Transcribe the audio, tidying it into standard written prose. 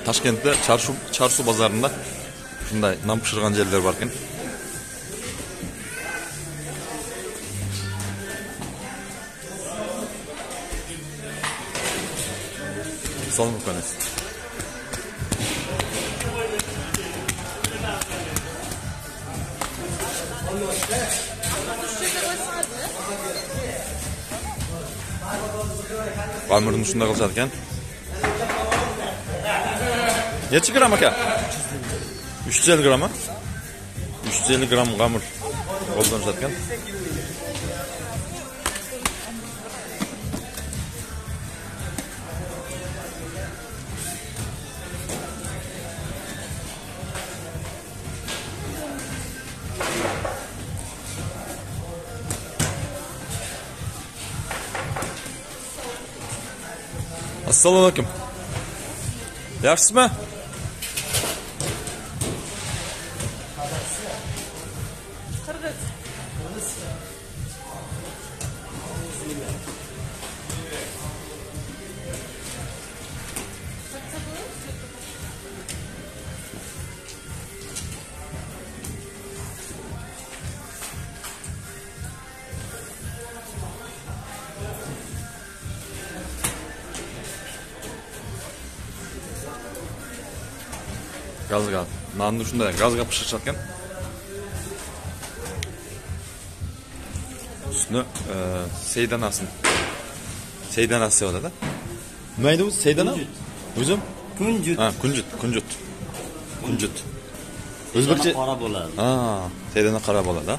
Toshkentda Charsu bozorida shunday non pishirgan joylar bor ekan. Salom ko'ramiz. Qamirni shunday qilishar ekan. Necha gram aka? 350 gram mı? 350 gram qamir qo'llanishar ekan. Assalomu alaykum. Yaxshisizmi? Gazga, nanni shunday gazga pishirishgan. Ustini seydanasi bo'ladi. Nima edi u seydana? O'zim? Kunjut. Ha, kunjut. O'zbekcha qora bo'ladi. Ha, seydana qora bo'ladi.